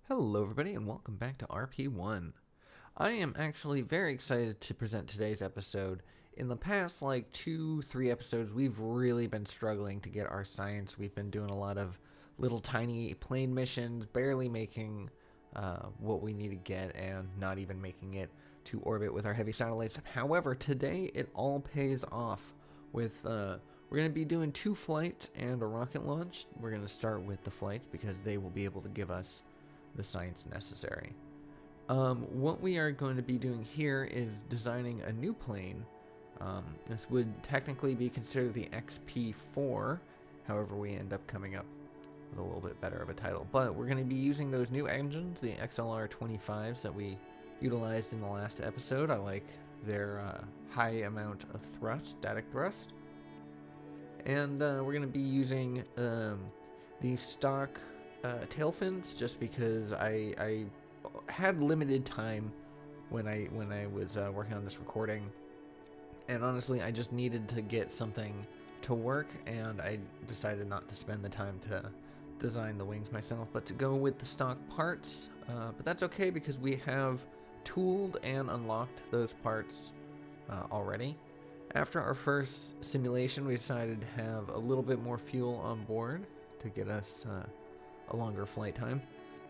Hello everybody and welcome back to RP-1. I am actually very excited to present today's episode. In the past 2-3 episodes we've really been struggling to get our science. We've been doing a lot of little tiny plane missions, barely making what we need to get and not even making it to orbit with our heavy satellites. However, today it all pays off with we're going to be doing 2 flights and a rocket launch. We're going to start with the flights because they will be able to give us the science necessary. What we are going to be doing here is designing a new plane. This would technically be considered the XP4, however we end up coming up with a little bit better of a title. But we're going to be using those new engines, the XLR-25s that we utilized in the last episode. I like their high amount of thrust, static thrust. And we're going to be using the stock tail fins, just because I had limited time when I was working on this recording, and honestly I just needed to get something to work, and I decided not to spend the time to design the wings myself, but to go with the stock parts. But that's okay because we have tooled and unlocked those parts already. After our first simulation, we decided to have a little bit more fuel on board to get us a longer flight time.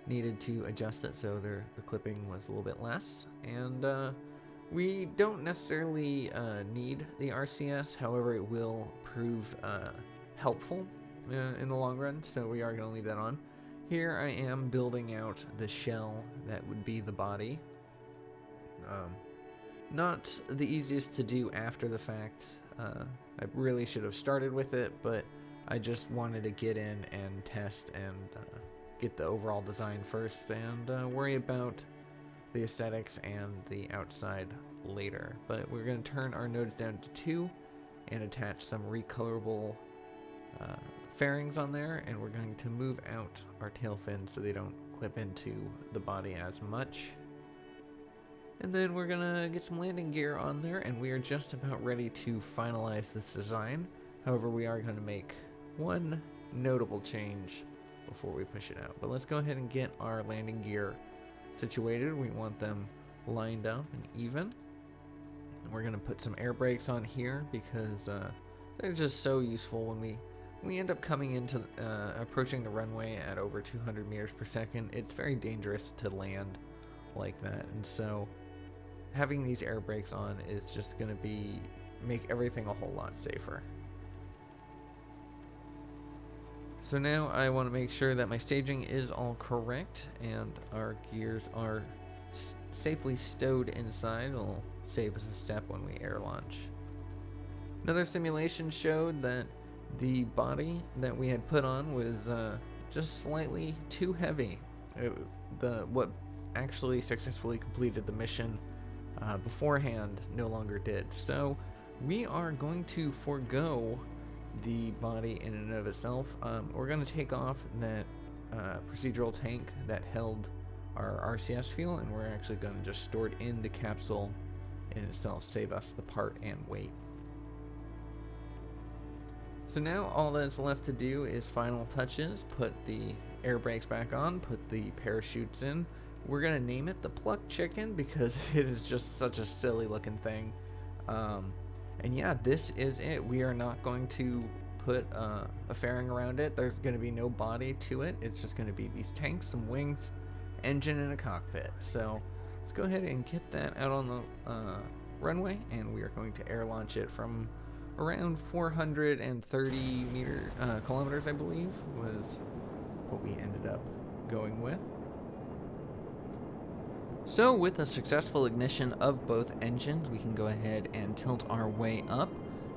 Needed to adjust it so the clipping was a little bit less, and we don't necessarily need the RCS. However, it will prove helpful in the long run, so we are going to leave that on. Here I am building out the shell that would be the body. Not the easiest to do after the fact. I really should have started with it, but I just wanted to get in and test and get the overall design first, and worry about the aesthetics and the outside later. But we're going to turn our nodes down to 2 and attach some recolorable fairings on there, and we're going to move out our tail fins so they don't clip into the body as much. And then we're going to get some landing gear on there, and we are just about ready to finalize this design. However, we are going to make one notable change before we push it out. But let's go ahead and get our landing gear situated. We want them lined up and even. We're going to put some air brakes on here because they're just so useful when we end up coming into approaching the runway at over 200 meters per second. It's very dangerous to land like that, and so having these air brakes on is just going to make everything a whole lot safer. So now I want to make sure that my staging is all correct and our gears are safely stowed inside. It'll save us a step when we air launch. Another simulation showed that the body that we had put on was just slightly too heavy. What actually successfully completed the mission beforehand no longer did. So we are going to forego the body in and of itself. We're going to take off that procedural tank that held our RCS fuel, and we're actually going to just store it in the capsule in itself, save us the part and weight. So now all that's left to do is final touches, put the air brakes back on, put the parachutes in. We're going to name it the Pluck Chicken because it is just such a silly looking thing. And yeah, this is it. We are not going to put a fairing around it. There's going to be no body to it. It's just going to be these tanks, some wings, engine, and a cockpit. So let's go ahead and get that out on the runway, and we are going to air launch it from around 430 kilometers, I believe, was what we ended up going with. So with a successful ignition of both engines, we can go ahead and tilt our way up,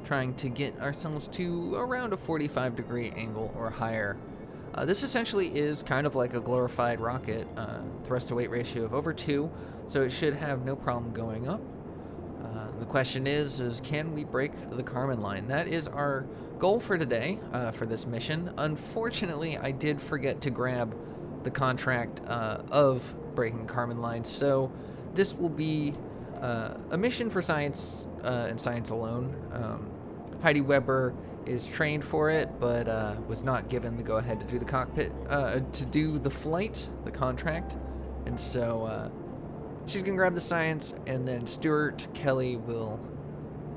trying to get ourselves to around a 45-degree angle or higher. This essentially is kind of like a glorified rocket, thrust-to-weight ratio of over 2, so it should have no problem going up. The question is can we break the Kármán line? That is our goal for today, for this mission. Unfortunately, I did forget to grab the contract of breaking the Kármán line, so this will be a mission for science and science alone. Heidi Weber is trained for it, but was not given the go-ahead to do the cockpit, to do the flight, the contract. And so she's going to grab the science, and then Stuart Kelly will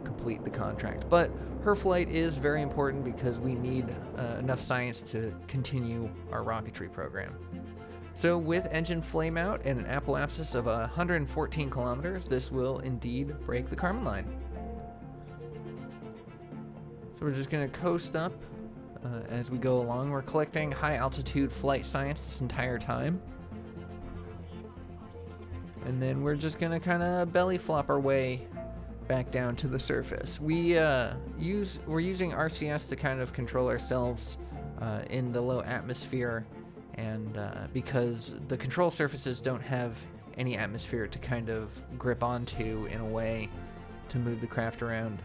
complete the contract. But her flight is very important because we need enough science to continue our rocketry program. So with engine flame out and an apoapsis of 114 kilometers, this will indeed break the Kármán line. So we're just going to coast up as we go along. We're collecting high altitude flight science this entire time. And then we're just going to kind of belly flop our way back down to the surface. We're using RCS to kind of control ourselves in the low atmosphere, and because the control surfaces don't have any atmosphere to kind of grip onto in a way to move the craft around.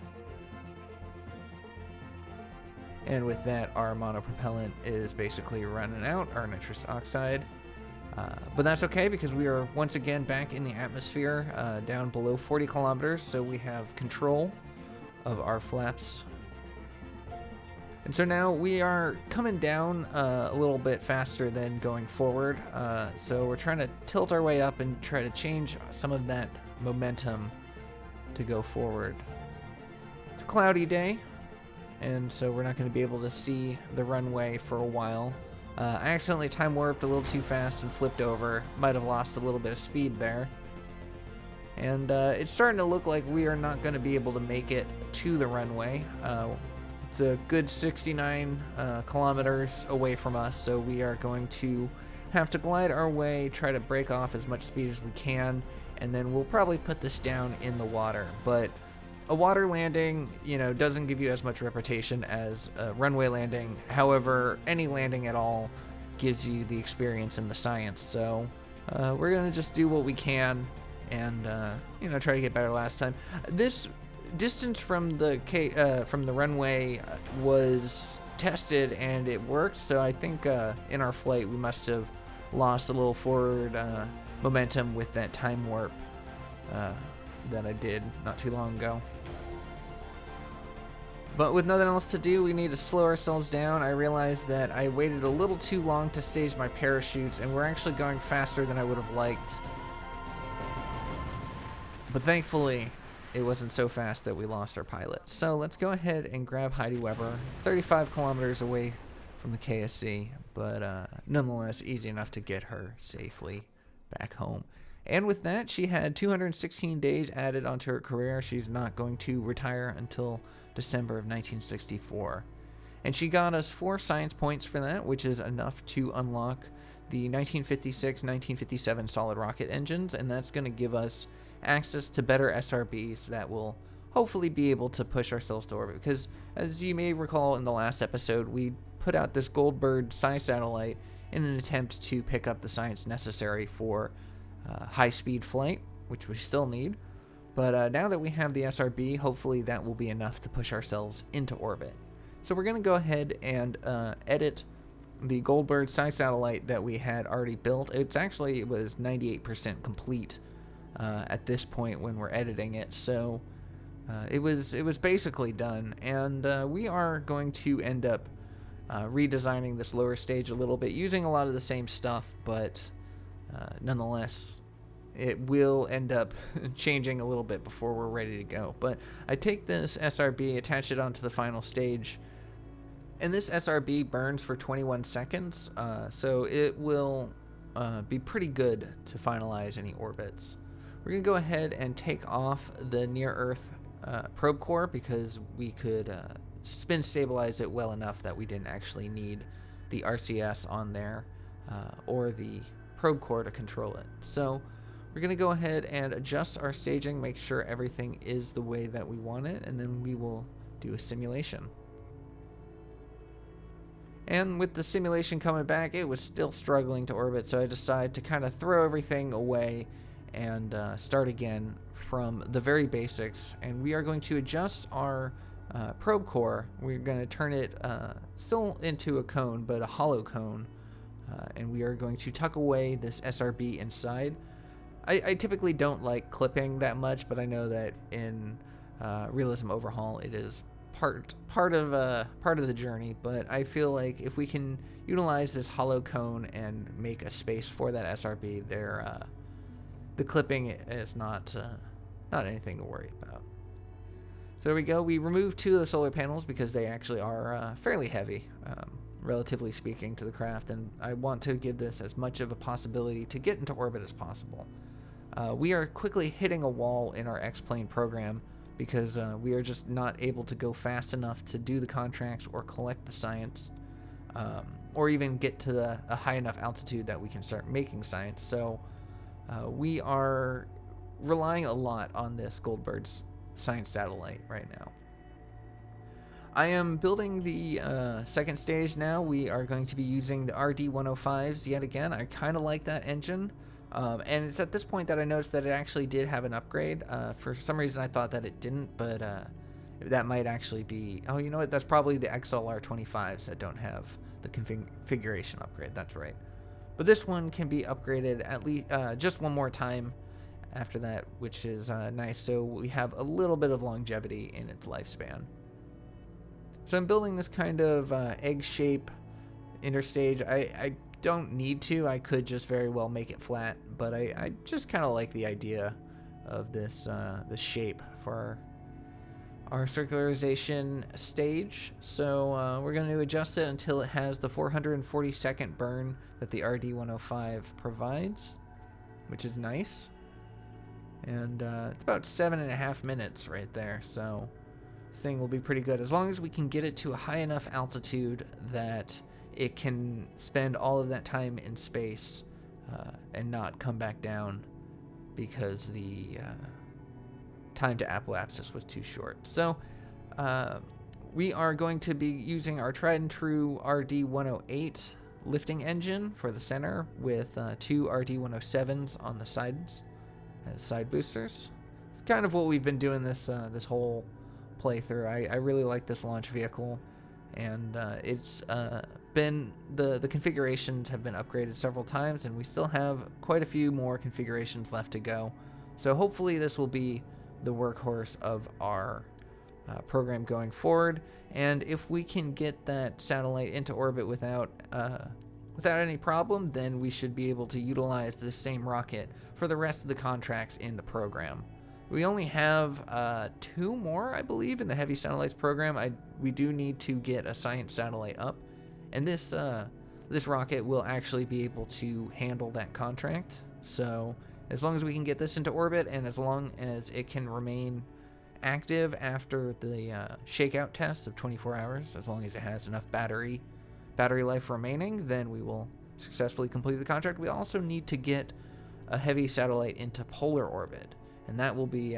And with that, our monopropellant is basically running out, our nitrous oxide. But that's okay because we are once again back in the atmosphere, down below 40 kilometers, so we have control of our flaps. And so now we are coming down a little bit faster than going forward, so we're trying to tilt our way up and try to change some of that momentum to go forward. It's a cloudy day, and so we're not going to be able to see the runway for a while. I accidentally time warped a little too fast and flipped over. Might have lost a little bit of speed there. And it's starting to look like we are not going to be able to make it to the runway. It's a good 69 kilometers away from us, so we are going to have to glide our way, try to break off as much speed as we can, and then we'll probably put this down in the water. But a water landing, doesn't give you as much reputation as a runway landing. However, any landing at all gives you the experience and the science. So we're going to just do what we can and, try to get better last time. This distance from the runway was tested and it worked. So I think in our flight we must have lost a little forward momentum with that time warp that I did not too long ago. But with nothing else to do, we need to slow ourselves down. I realized that I waited a little too long to stage my parachutes, and we're actually going faster than I would have liked. But thankfully, it wasn't so fast that we lost our pilot. So let's go ahead and grab Heidi Weber, 35 kilometers away from the KSC, but nonetheless easy enough to get her safely back home. And with that, she had 216 days added onto her career. She's not going to retire until December of 1964. And she got us 4 science points for that, which is enough to unlock the 1956-1957 solid rocket engines, and that's going to give us access to better SRBs that will hopefully be able to push ourselves to orbit. Because, as you may recall in the last episode, we put out this Goldbird Psi satellite in an attempt to pick up the science necessary for high-speed flight, which we still need. But now that we have the SRB, hopefully that will be enough to push ourselves into orbit. So we're going to go ahead and edit the Goldbird Psi satellite that we had already built. It was 98% complete at this point when we're editing it. So it was basically done. And we are going to end up redesigning this lower stage a little bit, using a lot of the same stuff, but nonetheless, it will end up changing a little bit before we're ready to go. But I take this SRB, attach it onto the final stage, and this SRB burns for 21 seconds, so it will be pretty good to finalize any orbits. We're going to go ahead and take off the near-Earth probe core because we could spin stabilize it well enough that we didn't actually need the RCS on there or the probe core to control it. So we're going to go ahead and adjust our staging, make sure everything is the way that we want it, and then we will do a simulation. And with the simulation coming back, it was still struggling to orbit, so I decided to kind of throw everything away and start again from the very basics. And we are going to adjust our probe core. We're going to turn it still into a cone, but a hollow cone. And we are going to tuck away this SRB inside. I typically don't like clipping that much, but I know that in Realism Overhaul it is part of the journey. But I feel like if we can utilize this hollow cone and make a space for that SRB, the clipping is not anything to worry about. So there we go. We removed 2 of the solar panels because they actually are fairly heavy, relatively speaking, to the craft, and I want to give this as much of a possibility to get into orbit as possible. We are quickly hitting a wall in our X-Plane program because we are just not able to go fast enough to do the contracts or collect the science, or even get to a high enough altitude that we can start making science. So we are relying a lot on this Goldbird's science satellite right now. I am building the second stage now. We are going to be using the RD-105s yet again. I kind of like that engine. And it's at this point that I noticed that it actually did have an upgrade. For some reason I thought that it didn't, but that might actually be... Oh, you know what? That's probably the XLR-25s that don't have the configuration upgrade. That's right. But this one can be upgraded at least just one more time after that, which is nice. So we have a little bit of longevity in its lifespan. So I'm building this kind of egg shape interstage. I don't need to. I could just very well make it flat, but I just kind of like the idea of this shape for our circularization stage. So we're going to adjust it until it has the 440-second burn that the RD-105 provides, which is nice. And it's about 7.5 minutes right there, so this thing will be pretty good as long as we can get it to a high enough altitude that it can spend all of that time in space and not come back down because the time to apoapsis was too short. So we are going to be using our tried and true RD-108 lifting engine for the center with 2 RD-107s on the sides as side boosters. It's kind of what we've been doing this whole playthrough. I really like this launch vehicle, and it's been the configurations have been upgraded several times, and we still have quite a few more configurations left to go. So hopefully this will be the workhorse of our program going forward, and if we can get that satellite into orbit without any problem, then we should be able to utilize this same rocket for the rest of the contracts in the program. We only have 2 more, I believe, in the Heavy Satellites program. We do need to get a science satellite up, and this rocket will actually be able to handle that contract. So as long as we can get this into orbit, and as long as it can remain active after the shakeout test of 24 hours, as long as it has enough battery life remaining, then we will successfully complete the contract. We also need to get a heavy satellite into polar orbit, and that will be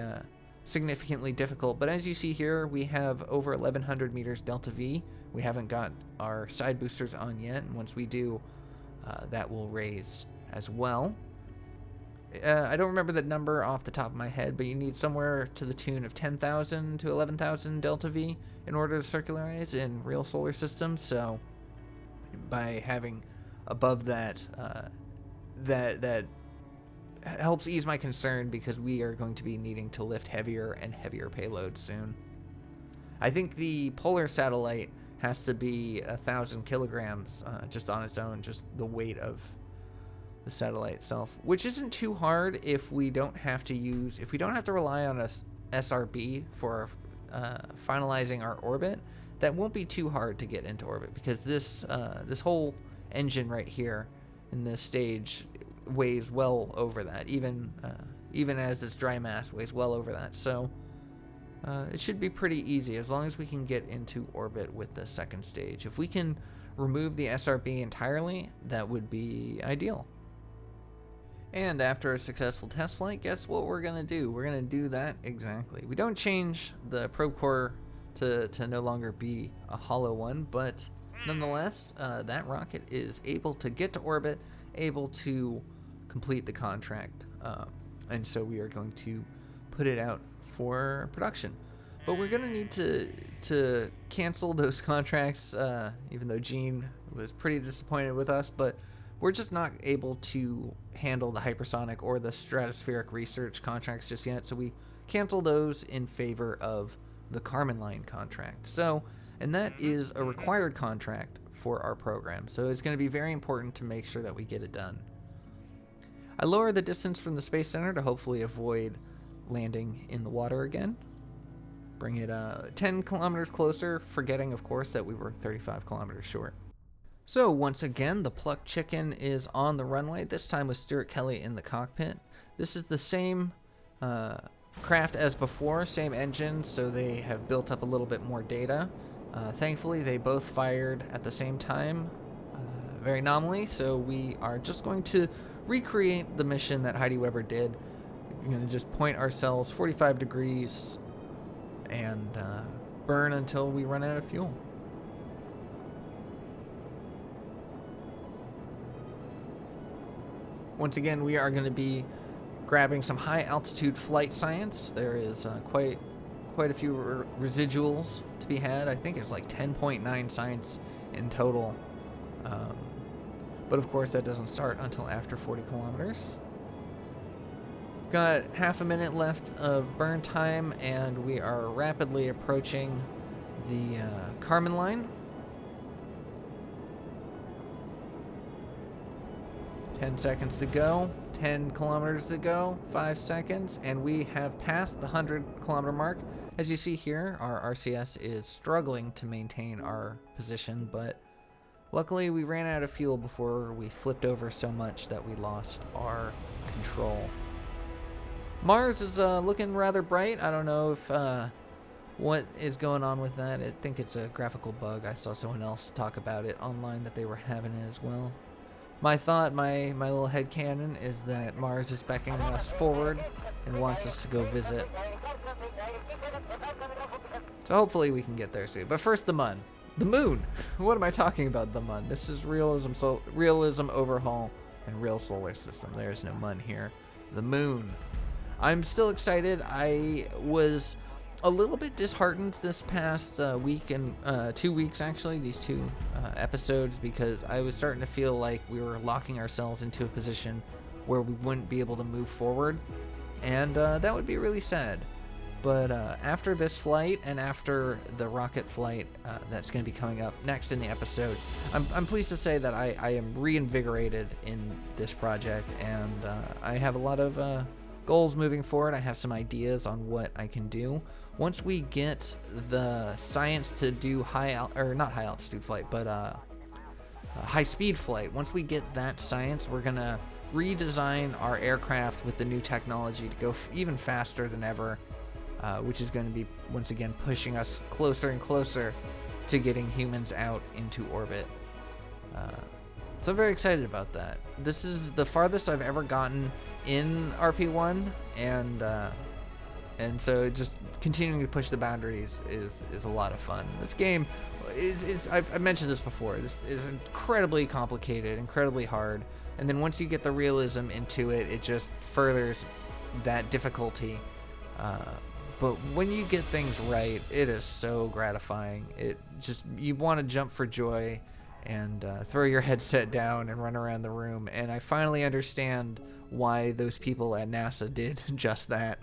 significantly difficult. But as you see here, we have over 1,100 meters delta V. We haven't got our side boosters on yet, and once we do, that will raise as well. I don't remember the number off the top of my head, but you need somewhere to the tune of 10,000 to 11,000 delta V in order to circularize in real solar systems. So by having above that, that helps ease my concern, because we are going to be needing to lift heavier and heavier payloads soon. I think the polar satellite has to be 1,000 kilograms just on its own, just the weight of the satellite itself, which isn't too hard if we don't have to rely on a SRB for finalizing our orbit. That won't be too hard to get into orbit, because this whole engine right here in this stage weighs well over that, even as its dry mass weighs well over that. So it should be pretty easy as long as we can get into orbit with the second stage. If we can remove the SRB entirely, that would be ideal. And after a successful test flight, guess what we're going to do? We're going to do that exactly. We don't change the probe core to no longer be a hollow one, but nonetheless, that rocket is able to get to orbit, able to complete the contract, and so we are going to put it out for production. But we're going to need to cancel those contracts, even though Gene was pretty disappointed with us, but we're just not able to handle the hypersonic or the stratospheric research contracts just yet, so we cancel those in favor of the Carmen Line contract. So, and that is a required contract for our program. So it's going to be very important to make sure that we get it done. I lower the distance from the Space Center to hopefully avoid landing in the water again. Bring it 10 kilometers closer, forgetting, of course, that we were 35 kilometers short. So once again, the plucked chicken is on the runway, this time with Stuart Kelly in the cockpit. This is the same craft as before, same engine, so they have built up a little bit more data. Thankfully, they both fired at the same time, very nominally, so we are just going to recreate the mission that Heidi Weber did. We're going to just point ourselves 45 degrees and burn until we run out of fuel. Once again, we are going to be grabbing some high altitude flight science. There is quite a few residuals to be had. I think it's like 10.9 science in total. But of course that doesn't start until after 40 kilometers. Got half a minute left of burn time, and we are rapidly approaching the Carmen Line. 10 seconds to go, 10 kilometers to go, 5 seconds, and we have passed the 100-kilometer mark. As you see here, our RCS is struggling to maintain our position, but luckily we ran out of fuel before we flipped over so much that we lost our control. Mars is looking rather bright. I don't know if what is going on with that. I think it's a graphical bug. I saw someone else talk about it online that they were having it as well. My thought, my little headcanon, is that Mars is beckoning us forward and wants us to go visit. So hopefully we can get there soon. But first, the moon. The moon! What am I talking about, the moon? This is realism overhaul and real solar system. There's no moon here. The moon. I'm still excited. I was a little bit disheartened this past week and 2 weeks, actually, these two episodes, because I was starting to feel like we were locking ourselves into a position where we wouldn't be able to move forward, and that would be really sad. But after this flight and after the rocket flight that's going to be coming up next in the episode, I'm pleased to say that I am reinvigorated in this project, and I have a lot of goals moving forward. I have some ideas on what I can do. Once we get the science to do not high altitude flight, but high speed flight, once we get that science, we're gonna redesign our aircraft with the new technology to go even faster than ever, which is going to be once again pushing us closer and closer to getting humans out into orbit. So I'm very excited about that. This is the farthest I've ever gotten in RP-1, and so just continuing to push the boundaries is a lot of fun. This game I've mentioned this before, this is incredibly complicated, incredibly hard, and then once you get the realism into it, it just furthers that difficulty. But when you get things right, it is so gratifying. You want to jump for joy and throw your headset down and run around the room. And I finally understand why those people at NASA did just that.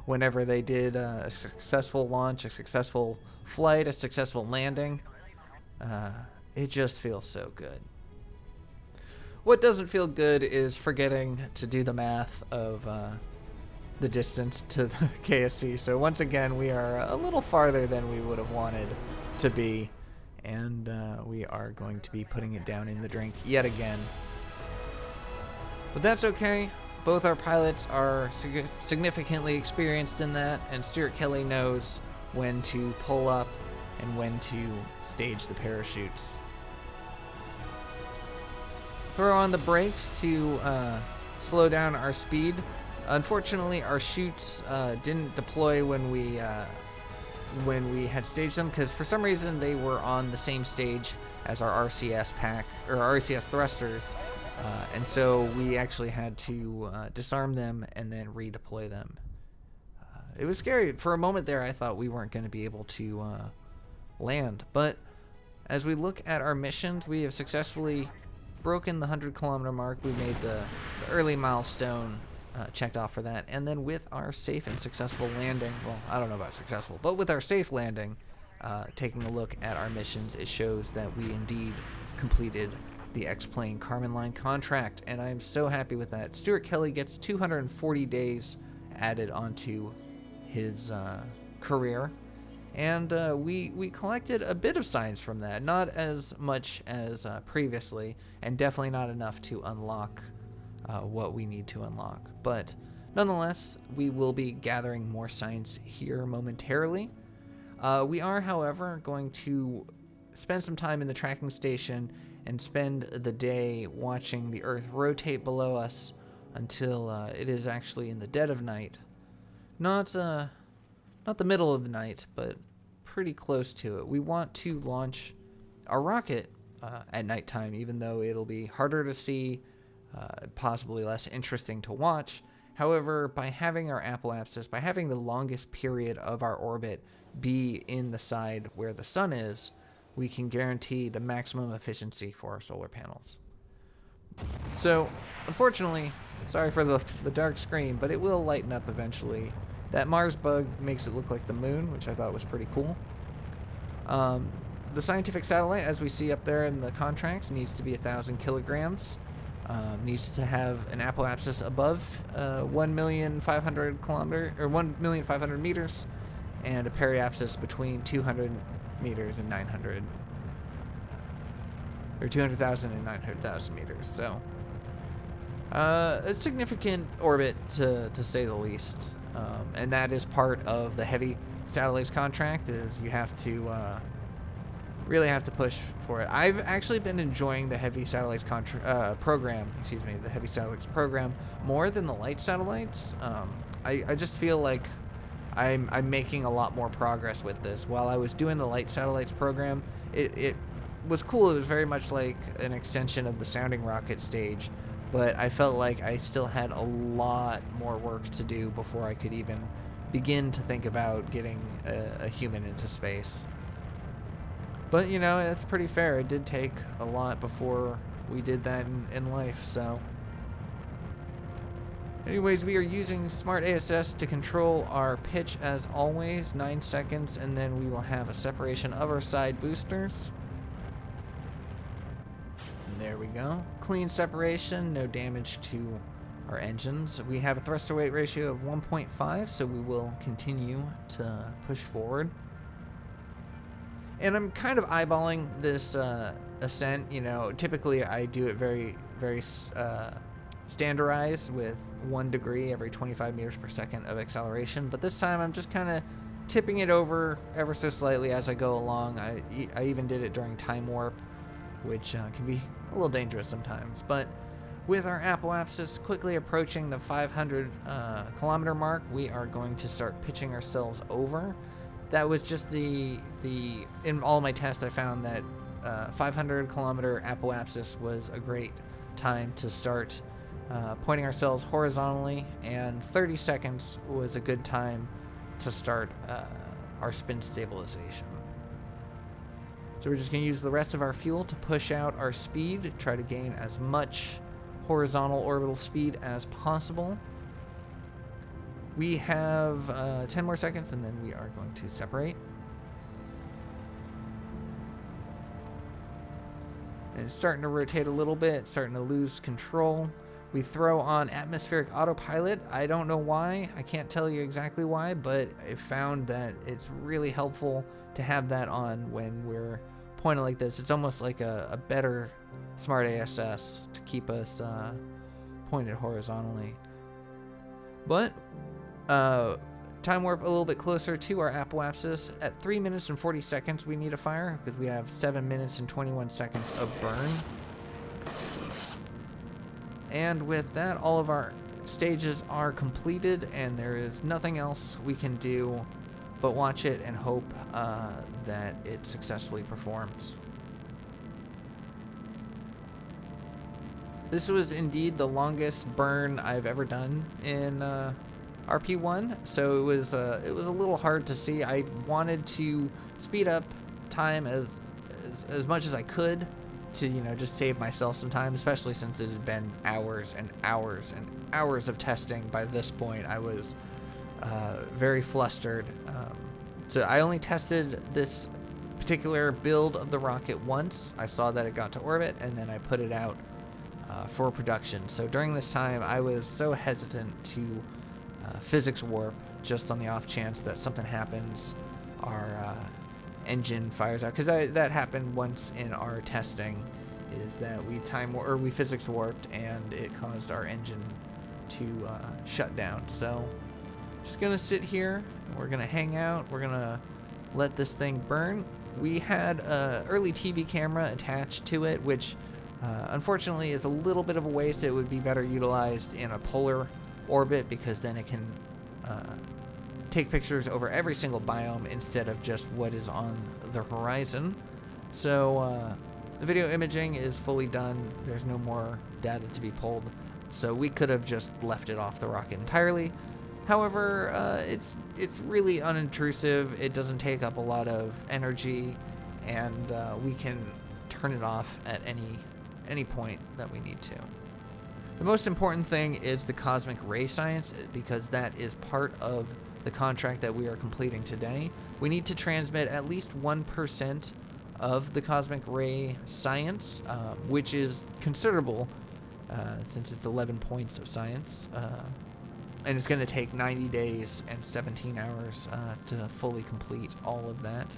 Whenever they did a successful launch, a successful flight, a successful landing, it just feels so good. What doesn't feel good is forgetting to do the math of the distance to the KSC. So once again, we are a little farther than we would have wanted to be, and we are going to be putting it down in the drink yet again. But that's okay. Both our pilots are significantly experienced in that, and Stuart Kelly knows when to pull up and when to stage the parachutes. Throw on the brakes to slow down our speed. Unfortunately, our chutes didn't deploy when we had staged them, because for some reason they were on the same stage as our RCS pack, or our RCS thrusters, and so we actually had to disarm them and then redeploy them. It was scary. For a moment there, I thought we weren't going to be able to land, but as we look at our missions, we have successfully broken the 100-kilometer mark. We made the early milestone checked off for that. And then with our safe and successful landing, well, I don't know about successful, but with our safe landing, taking a look at our missions, it shows that we indeed completed the X-Plane Carmen Line contract, and I'm so happy with that. Stuart Kelly gets 240 days added onto his career, and we collected a bit of science from that, not as much as previously, and definitely not enough to unlock what we need to unlock. But nonetheless, we will be gathering more science here momentarily. We are, however, going to spend some time in the tracking station and spend the day watching the Earth rotate below us until it is actually in the dead of night. Not the middle of the night, but pretty close to it. We want to launch a rocket at nighttime, even though it'll be harder to see, possibly less interesting to watch. However, by having our apoapsis, by having the longest period of our orbit be in the side where the sun is, we can guarantee the maximum efficiency for our solar panels. So, unfortunately, sorry for the dark screen, but it will lighten up eventually. That Mars bug makes it look like the moon, which I thought was pretty cool. The scientific satellite, as we see up there in the contracts, needs to be 1,000 kilograms. Needs to have an apoapsis above 1,500,000 kilometers, or 1,500,000 meters, and a periapsis between 200 meters and 900, or 200,000 and 900,000 meters. So, a significant orbit to say the least. And that is part of the heavy satellites contract, is you have to really have to push for it. I've actually been enjoying the heavy satellites program, the heavy satellites program more than the light satellites. I just feel like I'm making a lot more progress with this. While I was doing the light satellites program, it was cool. It was very much like an extension of the sounding rocket stage, but I felt like I still had a lot more work to do before I could even begin to think about getting a human into space. But, you know, it's pretty fair. It did take a lot before we did that in life, so. Anyways, we are using Smart ASS to control our pitch as always, 9 seconds, and then we will have a separation of our side boosters. And there we go. Clean separation, no damage to our engines. We have a thrust to weight ratio of 1.5, so we will continue to push forward. And I'm kind of eyeballing this ascent. You know, typically I do it very, very standardized with 1 degree every 25 meters per second of acceleration. But this time I'm just kind of tipping it over ever so slightly as I go along. I even did it during time warp, which can be a little dangerous sometimes. But with our apoapsis quickly approaching the 500 kilometer mark, we are going to start pitching ourselves over. That was just in all my tests, I found that 500 kilometer apoapsis was a great time to start pointing ourselves horizontally, and 30 seconds was a good time to start our spin stabilization. So we're just going to use the rest of our fuel to push out our speed, try to gain as much horizontal orbital speed as possible. We have 10 more seconds, and then we are going to separate. And it's starting to rotate a little bit, starting to lose control. We throw on atmospheric autopilot. I don't know why. I can't tell you exactly why, but I found that it's really helpful to have that on when we're pointed like this. It's almost like a better Smart ASS to keep us pointed horizontally. But time warp a little bit closer to our apoapsis. At 3 minutes and 40 seconds we need a fire, because we have 7 minutes and 21 seconds of burn. And with that, all of our stages are completed, and there is nothing else we can do but watch it and hope that it successfully performs. This was indeed the longest burn I've ever done in RP-1, so it was a little hard to see. I wanted to speed up time as much as I could, to, you know, just save myself some time, especially since it had been hours and hours and hours of testing. By this point, I was very flustered. So I only tested this particular build of the rocket once. I saw that it got to orbit, and then I put it out for production. So during this time, I was so hesitant to physics warp, just on the off chance that something happens, our engine fires out, because that happened once in our testing, is that we physics warped and it caused our engine to shut down. So just gonna sit here, we're gonna hang out, we're gonna let this thing burn. We had a early TV camera attached to it, which unfortunately is a little bit of a waste. It would be better utilized in a polar orbit, because then it can take pictures over every single biome instead of just what is on the horizon. So the video imaging is fully done. There's no more data to be pulled, so we could have just left it off the rocket entirely. However, it's really unintrusive. It doesn't take up a lot of energy, and we can turn it off at any point that we need to. The most important thing is the cosmic ray science, because that is part of the contract that we are completing today. We need to transmit at least 1% of the cosmic ray science, which is considerable, since it's 11 points of science. And it's going to take 90 days and 17 hours to fully complete all of that.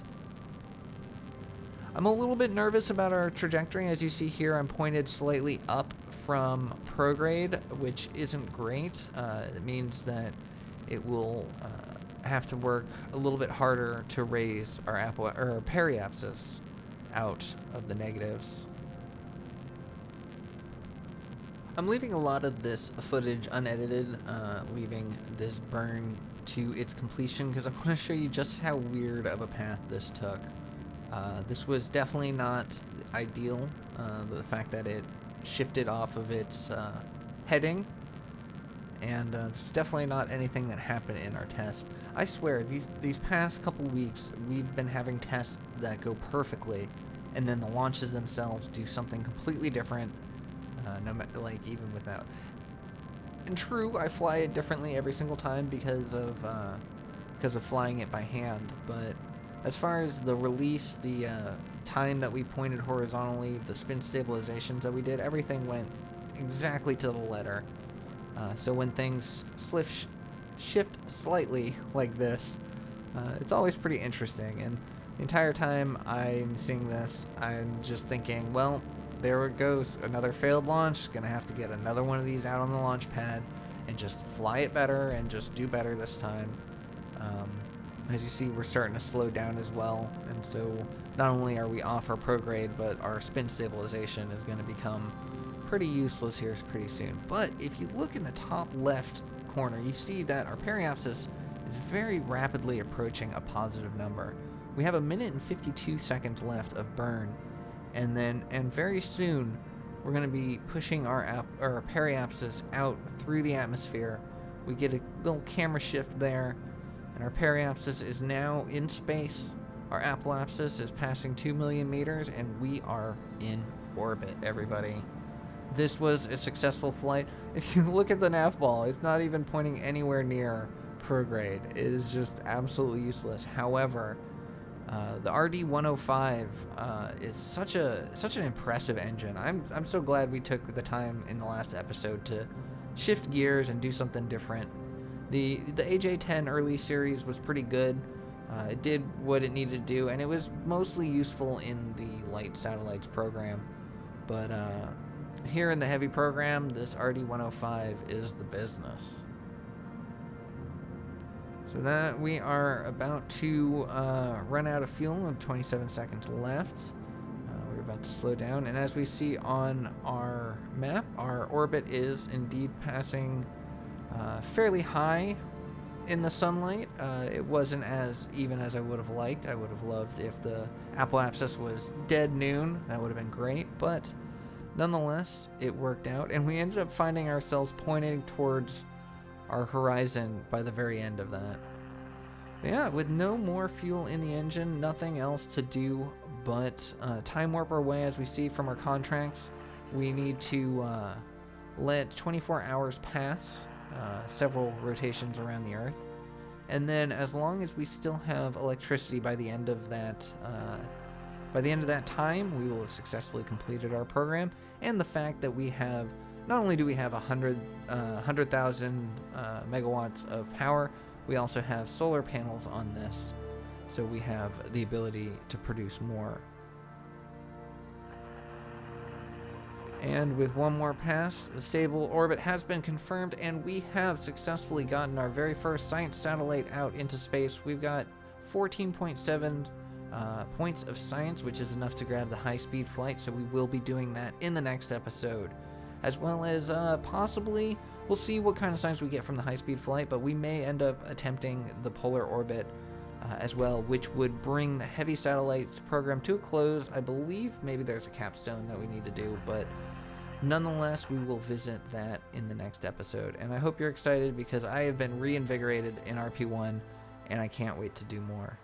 I'm a little bit nervous about our trajectory. As you see here, I'm pointed slightly up from prograde, which isn't great. It means that it will have to work a little bit harder to raise our periapsis out of the negatives. I'm leaving a lot of this footage unedited, leaving this burn to its completion, because I want to show you just how weird of a path this took. This was definitely not ideal, the fact that it shifted off of its heading, and this was definitely not anything that happened in our test. I swear, these past couple weeks, we've been having tests that go perfectly, and then the launches themselves do something completely different, even without. And true, I fly it differently every single time because of flying it by hand, but as far as the release, the time that we pointed horizontally, the spin stabilizations that we did, everything went exactly to the letter. So when things shift slightly like this, it's always pretty interesting. And the entire time I'm seeing this, I'm just thinking, well, there it goes, another failed launch. Gonna have to get another one of these out on the launch pad and just fly it better and just do better this time. As you see, we're starting to slow down as well, and so not only are we off our prograde, but our spin stabilization is going to become pretty useless here pretty soon. But if you look in the top left corner, you see that our periapsis is very rapidly approaching a positive number. We have 1 minute and 52 seconds left of burn, and very soon we're going to be pushing our periapsis out through the atmosphere. We get a little camera shift there, and our periapsis is now in space. Our apoapsis is passing 2 million meters, and we are in orbit, everybody. This was a successful flight. If you look at the nav ball, it's not even pointing anywhere near prograde. It is just absolutely useless. However, the RD-105 is such an impressive engine. I'm so glad we took the time in the last episode to shift gears and do something different. The AJ-10 early series was pretty good. It did what it needed to do, and it was mostly useful in the light satellites program. But here in the heavy program, this RD-105 is the business. So that we are about to run out of fuel, and 27 seconds left. We're about to slow down, and as we see on our map, our orbit is indeed passing fairly high in the sunlight. It wasn't as even as I would have liked. I would have loved if the apoapsis was dead noon. That would have been great, but nonetheless, it worked out, and we ended up finding ourselves pointing towards our horizon by the very end of that. But yeah, with no more fuel in the engine, nothing else to do but time warp our way. As we see from our contracts, we need to let 24 hours pass, several rotations around the Earth, and then as long as we still have electricity by the end of that time, we will have successfully completed our program. And the fact that we have, not only do we have 100,000 megawatts of power, we also have solar panels on this, so we have the ability to produce more. And with one more pass, the stable orbit has been confirmed, and we have successfully gotten our very first science satellite out into space. We've got 14.7 points of science, which is enough to grab the high-speed flight, so we will be doing that in the next episode. As well as possibly, we'll see what kind of science we get from the high-speed flight, but we may end up attempting the polar orbit as well, which would bring the heavy satellites program to a close. I believe maybe there's a capstone that we need to do, but nonetheless, we will visit that in the next episode. And I hope you're excited, because I have been reinvigorated in RP-1, and I can't wait to do more.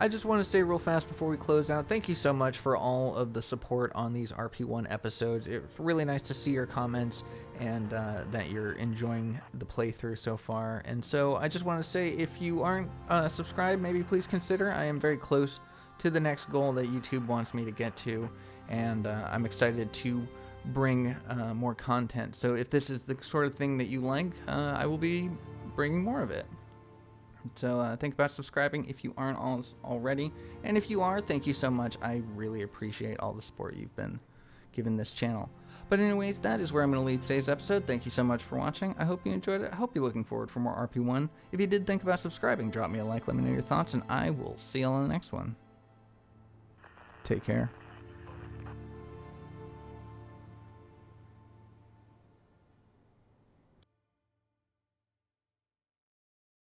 I just want to say real fast before we close out, thank you so much for all of the support on these RP-1 episodes. It's really nice to see your comments and that you're enjoying the playthrough so far. And so I just want to say, if you aren't subscribed, maybe please consider. I am very close to the next goal that YouTube wants me to get to, and I'm excited to bring more content. So if this is the sort of thing that you like, I will be bringing more of it. So think about subscribing if you aren't already, and if you are, thank you so much. I really appreciate all the support you've been giving this channel. But anyways, that is where I'm going to leave today's episode. Thank you so much for watching. I hope you enjoyed it. I hope you're looking forward for more RP-1. If you did think about subscribing, drop me a like, let me know your thoughts, and I will see you on the next one. Take care.